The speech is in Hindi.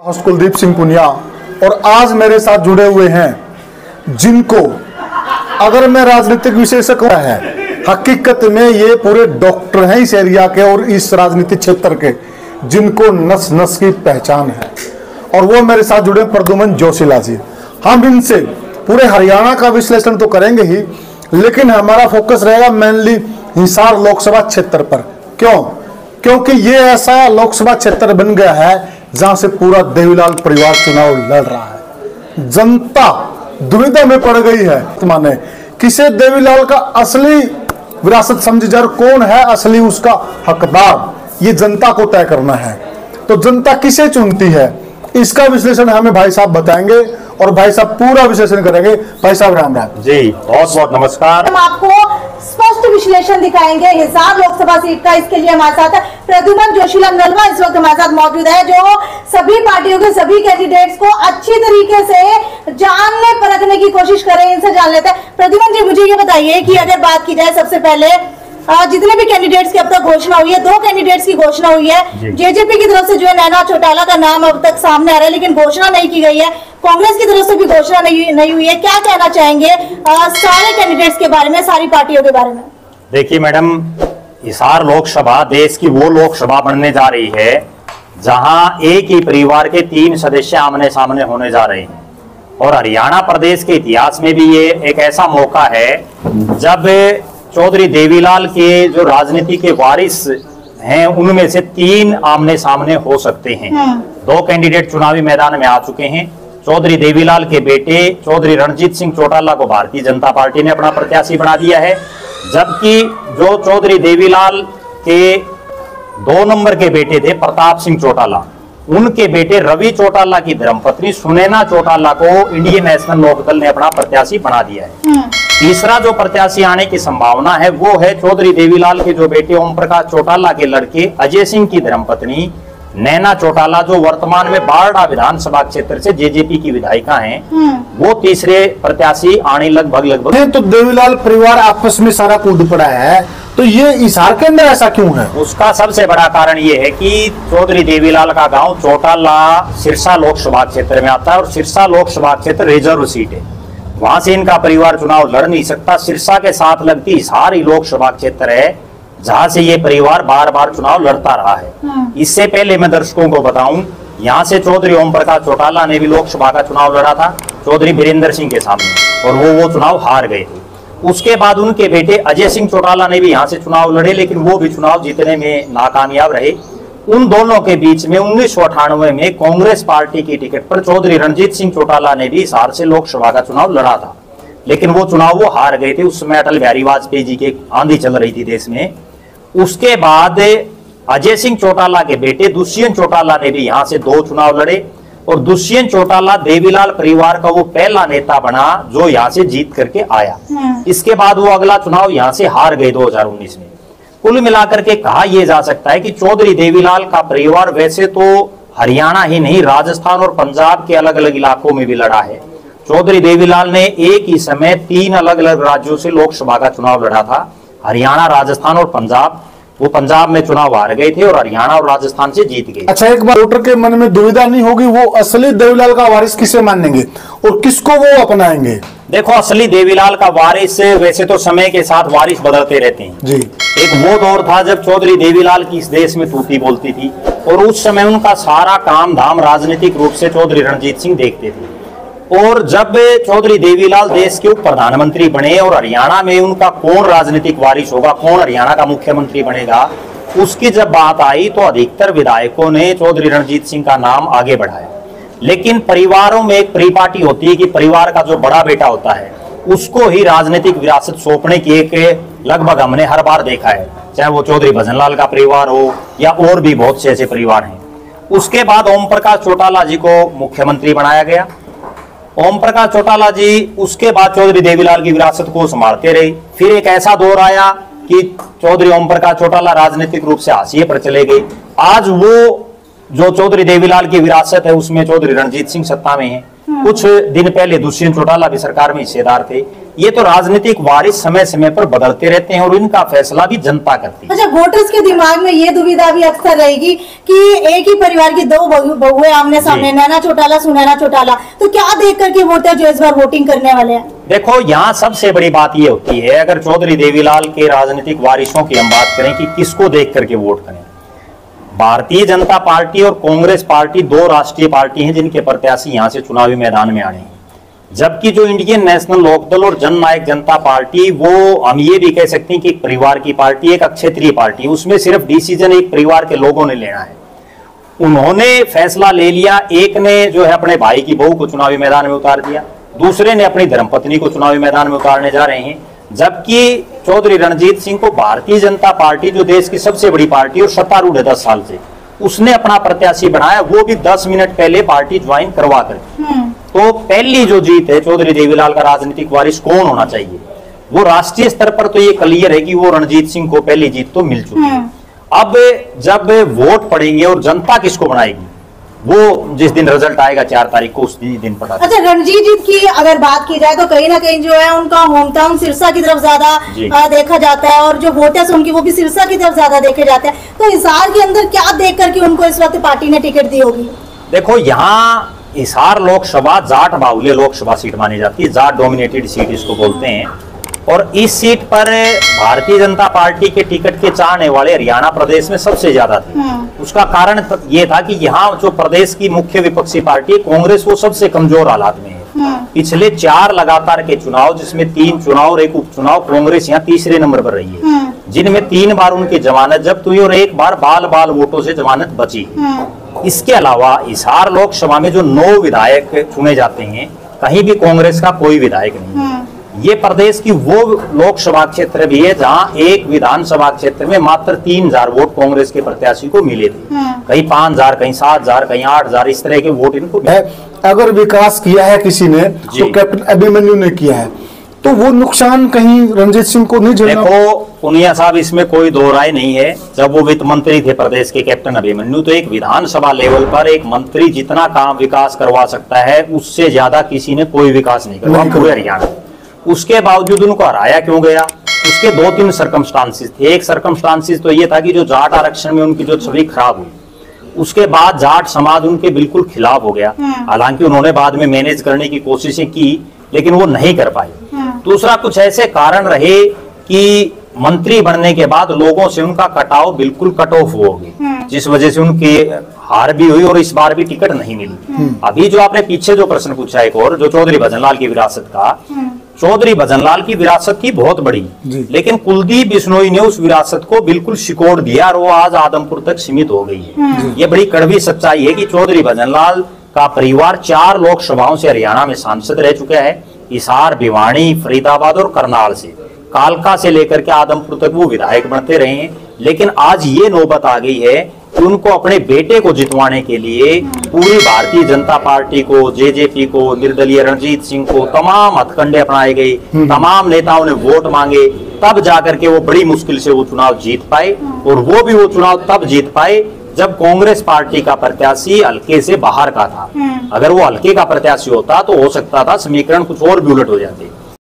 कुलदीप सिंह पुनिया और आज मेरे साथ जुड़े हुए हैं जिनको अगर मैं राजनीतिक विशेषज्ञ है, हकीकत में ये पूरे डॉक्टर हैं इस एरिया के और इस राजनीतिक क्षेत्र के, जिनको नस नस की पहचान है। और वो मेरे साथ जुड़े प्रद्युमन जोशीला जी। हम इनसे पूरे हरियाणा का विश्लेषण तो करेंगे ही, लेकिन हमारा फोकस रहेगा मेनली हिसार लोकसभा क्षेत्र पर। क्यों? क्योंकि ये ऐसा लोकसभा क्षेत्र बन गया है जहां से पूरा देवीलाल परिवार चुनाव लड़ रहा है। जनता दुविधा में पड़ गई है माने किसे देवीलाल का असली विरासत समझी जा, कौन है असली उसका हकदार, ये जनता को तय करना है। तो जनता किसे चुनती है, इसका विश्लेषण हमें भाई साहब बताएंगे और भाई साहब पूरा विश्लेषण करेंगे। भाई साहब राम राम जी, बहुत बहुत नमस्कार। हम आपको स्पष्ट विश्लेषण दिखाएंगे हिसार लोकसभा सीट का। इसके लिए हमारे साथ प्रद्युमन जोशीला नलवा इस वक्त हमारे साथ मौजूद है, जो सभी पार्टियों के सभी कैंडिडेट्स को अच्छी तरीके से जानने परखने की कोशिश करें। इनसे जान लेते हैं। प्रद्युमन जी, मुझे ये बताइए कि अगर बात की जाए सबसे पहले जितने भी कैंडिडेट्स की अब तक घोषणा हुई है, 2 कैंडिडेट्स की घोषणा हुई है। जेजेपी की तरफ से जो है नैना चौटाला का नाम अब तक सामने आ रहा है, लेकिन घोषणा नहीं की गई है। कांग्रेस की तरफ से भी घोषणा नहीं हुई है। क्या कहना चाहेंगे सारे कैंडिडेट्स के बारे में, सारी पार्टियों के बारे में? देखिए मैडम, हिसार लोकसभा देश की वो लोकसभा बनने जा रही है जहां एक ही परिवार के 3 सदस्य आमने सामने होने जा रहे हैं। और हरियाणा प्रदेश के इतिहास में भी ये एक ऐसा मौका है जब चौधरी देवीलाल के जो राजनीति के वारिस हैं उनमें से 3 आमने सामने हो सकते हैं। 2 कैंडिडेट चुनावी मैदान में आ चुके हैं। चौधरी देवीलाल के बेटे चौधरी रणजीत सिंह चौटाला को भारतीय जनता पार्टी ने अपना प्रत्याशी बना दिया है, जबकि जो चौधरी देवीलाल के 2 नंबर के बेटे थे प्रताप सिंह चौटाला, उनके बेटे रवि चौटाला की धर्मपत्नी सुनैना चौटाला को इंडियन नेशनल लोकदल ने अपना प्रत्याशी बना दिया है। तीसरा जो प्रत्याशी आने की संभावना है वो है चौधरी देवीलाल के जो बेटे ओम प्रकाश चौटाला के लड़के अजय सिंह की धर्मपत्नी नैना चौटाला, जो वर्तमान में बारडा विधानसभा क्षेत्र से जेजेपी की विधायिका हैं। वो तीसरे प्रत्याशी आने लगभग तो देवीलाल परिवार आपस में सारा कूद पड़ा है, तो ये हिसार के अंदर ऐसा क्यों है? उसका सबसे बड़ा कारण ये है कि चौधरी देवीलाल का गांव चौटाला सिरसा लोकसभा क्षेत्र में आता है और सिरसा लोकसभा क्षेत्र रिजर्व सीट है। वहां से इनका परिवार चुनाव लड़ नहीं सकता। सिरसा के साथ लगती हिसार ही लोकसभा क्षेत्र है जहां से ये परिवार बार बार चुनाव लड़ता रहा है। इससे पहले मैं दर्शकों को बताऊं, यहाँ से चौधरी ओम प्रकाश चौटाला ने भी लोकसभा का चुनाव लड़ा था चौधरी वीरेंद्र सिंह के सामने, और वो चुनाव हार गए थे। उसके बाद उनके बेटे अजय सिंह चौटाला ने भी यहाँ से चुनाव लड़े, लेकिन वो भी चुनाव जीतने में नाकामयाब रहे। उन दोनों के बीच में 1998 में कांग्रेस पार्टी की टिकट पर चौधरी रणजीत सिंह चौटाला ने भी हिसार से लोकसभा का चुनाव लड़ा था, लेकिन वो चुनाव वो हार गए थे। उस समय अटल बिहारी वाजपेयी जी की आंधी चल रही थी देश में। उसके बाद अजय सिंह चौटाला के बेटे दुष्यंत चौटाला ने भी यहाँ से 2 चुनाव लड़े, और दुष्यंत चौटाला देवीलाल परिवार का वो पहला नेता बना जो यहाँ से जीत करके आया। इसके बाद वो अगला चुनाव यहाँ से हार गए 2019 में। कुल मिलाकर के कहा यह जा सकता है कि चौधरी देवीलाल का परिवार वैसे तो हरियाणा ही नहीं, राजस्थान और पंजाब के अलग अलग इलाकों में भी लड़ा है। चौधरी देवीलाल ने एक ही समय 3 अलग अलग राज्यों से लोकसभा का चुनाव लड़ा था, हरियाणा, राजस्थान और पंजाब। वो पंजाब में चुनाव हार गए थे और हरियाणा और राजस्थान से जीत गए। अच्छा, एक बार वोटर के मन में दुविधा नहीं होगी, वो असली देवीलाल का वारिस किसे मानेंगे और किसको वो अपनाएंगे? देखो, असली देवीलाल का वारिस वैसे तो समय के साथ वारिस बदलते रहते हैं जी। एक वो दौर था जब चौधरी देवीलाल की इस देश में तूती बोलती थी, और उस समय उनका सारा काम धाम राजनीतिक रूप से चौधरी रणजीत सिंह देखते थे। और जब चौधरी देवीलाल देश के उप प्रधानमंत्री बने और हरियाणा में उनका कौन राजनीतिक वारिस होगा, कौन हरियाणा का मुख्यमंत्री बनेगा, उसकी जब बात आई तो अधिकतर विधायकों ने चौधरी रणजीत सिंह का नाम आगे बढ़ाया। लेकिन परिवारों में एक परिपाटी होती है कि परिवार का जो बड़ा बेटा होता है उसको ही राजनीतिक विरासत सौंपने की एक लगभग हमने हर बार देखा है, चाहे वो चौधरी भजनलाल का परिवार हो या और भी बहुत से ऐसे परिवार हैं। उसके बाद ओम प्रकाश चौटाला जी को मुख्यमंत्री बनाया गया। ओम प्रकाश चौटाला जी उसके बाद चौधरी देवीलाल की विरासत को संभालते रहे। फिर एक ऐसा दौर आया कि चौधरी ओम प्रकाश चौटाला राजनीतिक रूप से हाशिए पर चले गए। आज वो जो चौधरी देवीलाल की विरासत है उसमें चौधरी रणजीत सिंह सत्ता में है। कुछ दिन पहले दुष्यंत चौटाला भी सरकार में हिस्सेदार थे। ये तो राजनीतिक वारिस समय समय पर बदलते रहते हैं और इनका फैसला भी जनता करती है। अच्छा, वोटर्स के दिमाग में ये दुविधा भी अक्सर रहेगी कि एक ही परिवार की दो बहुएं आमने सामने, नैना चौटाला सुनैना चौटाला, तो क्या देख करके वोटर जो इस बार वोटिंग करने वाले हैं? देखो, यहाँ सबसे बड़ी बात ये होती है, अगर चौधरी देवीलाल के राजनीतिक वारिसों की हम बात करें कि किसको देख करके वोट करें, भारतीय जनता पार्टी और कांग्रेस पार्टी दो राष्ट्रीय पार्टी हैं जिनके प्रत्याशी यहाँ से चुनावी मैदान में आने हैं, जबकि जो इंडियन नेशनल लोकदल और जननायक जनता पार्टी, वो हम ये भी कह सकते हैं कि एक परिवार की पार्टी, एक अक्षेत्रीय पार्टी, उसमें सिर्फ डिसीजन एक परिवार के लोगों ने लेना है। उन्होंने फैसला ले लिया, एक ने जो है अपने भाई की बहू को चुनावी मैदान में उतार दिया, दूसरे ने अपनी धर्मपत्नी को चुनावी मैदान में उतारने जा रहे हैं, जबकि चौधरी रणजीत सिंह को भारतीय जनता पार्टी, जो देश की सबसे बड़ी पार्टी और सत्तारूढ़ है 10 साल से, उसने अपना प्रत्याशी बनाया, वो भी 10 मिनट पहले पार्टी ज्वाइन करवा कर। तो पहली जो जीत है चौधरी देवीलाल का राजनीतिक वारिस कौन होना चाहिए, वो राष्ट्रीय स्तर पर तो ये क्लियर है कि वो रणजीत सिंह को पहली जीत तो मिल चुकी है। अब जब वोट पड़ेंगे और जनता किसको बनाएगी, वो जिस दिन रिजल्ट आएगा 4 तारीख को, उस दिन पता। अच्छा, रणजीत जी की अगर बात की जाए तो कहीं ना कहीं जो है उनका होम टाउन सिरसा की तरफ ज्यादा देखा जाता है, और जो वोटर्स उनकी वो भी सिरसा की तरफ ज्यादा देखे जाते हैं। तो हिसार के अंदर क्या देख करके उनको इस वक्त पार्टी ने टिकट दी होगी? देखो, यहाँ हिसार लोकसभा जाट बाहुल्य लोकसभा सीट मानी जाती है, जाट डोमिनेटेड सीट इसको बोलते हैं, और इस सीट पर भारतीय जनता पार्टी के टिकट के चाहने वाले हरियाणा प्रदेश में सबसे ज्यादा थे। उसका कारण ये था कि यहाँ जो प्रदेश की मुख्य विपक्षी पार्टी कांग्रेस, वो सबसे कमजोर हालात में है। पिछले 4 लगातार के चुनाव, जिसमें 3 चुनाव और 1 उपचुनाव, कांग्रेस यहाँ तीसरे नंबर पर रही है, जिनमें 3 बार उनकी जमानत जब्त हुई और 1 बार बाल वोटों से जमानत बची। इसके अलावा हिसार लोकसभा में जो 9 विधायक चुने जाते हैं, कहीं भी कांग्रेस का कोई विधायक नहीं है। ये प्रदेश की वो लोकसभा क्षेत्र भी है जहां एक विधानसभा क्षेत्र में मात्र 3000 वोट कांग्रेस के प्रत्याशी को मिले थे, कहीं 5000, कहीं 7000, कहीं 8000, इस तरह के वोट इनको है। अगर विकास किया है किसी ने तो कैप्टन अभिमन्यु ने किया है, तो वो नुकसान कहीं रणजीत सिंह को नहीं झेलना। देखो पुनिया साहब, इसमें कोई दो राय नहीं है। जब वो वित्त मंत्री थे प्रदेश के कैप्टन अभिमन्यु, तो एक विधानसभा लेवल पर एक मंत्री जितना काम विकास करवा सकता है, उससे ज्यादा किसी ने कोई विकास नहीं करवा पूरे हरियाणा। उसके बावजूद उनको हराया क्यों गया? उसके 2-3 सर्कमस्टांसिस थे। एक सर्कमस्टांसिस तो ये था कि जो जाट आरक्षण में उनकी जो छवि खराब हुई, उसके बाद जाट समाज उनके बिल्कुल खिलाफ हो गया। हालांकि उन्होंने बाद में मैनेज करने की कोशिशें की, लेकिन वो नहीं कर पाए। दूसरा, कुछ ऐसे कारण रहे कि मंत्री बनने के बाद लोगों से उनका कटाव बिल्कुल कट ऑफ हो गई, जिस वजह से उनकी हार भी हुई और इस बार भी टिकट नहीं मिली। अभी जो आपने पीछे जो प्रश्न पूछा एक और, जो चौधरी भजनलाल की विरासत का, चौधरी भजनलाल की विरासत थी बहुत बड़ी, लेकिन कुलदीप बिश्नोई ने उस विरासत को बिल्कुल सिकोड़ दिया और वो आज आदमपुर तक सीमित हो गई है। ये बड़ी कड़वी सच्चाई है कि चौधरी भजनलाल का परिवार 4 लोकसभाओं से हरियाणा में सांसद रह चुका है। हिसार, भिवानी, फरीदाबाद और करनाल से, कालका से लेकर के आदमपुर तक वो विधायक बनते रहे हैं। लेकिन आज ये नौबत आ गई है कि उनको अपने बेटे को जितवाने के लिए पूरी भारतीय जनता पार्टी को, जेजेपी को, निर्दलीय रणजीत सिंह को तमाम हथकंडे अपनाए गए, तमाम नेताओं ने वोट मांगे, तब जाकर के वो बड़ी मुश्किल से वो चुनाव जीत पाए। और वो भी वो चुनाव तब जीत पाए जब कांग्रेस पार्टी का प्रत्याशी हल्के से बाहर का था। अगर वो हल्के का प्रत्याशी होता तो हो सकता था समीकरण कुछ और भी उलट हो जाते।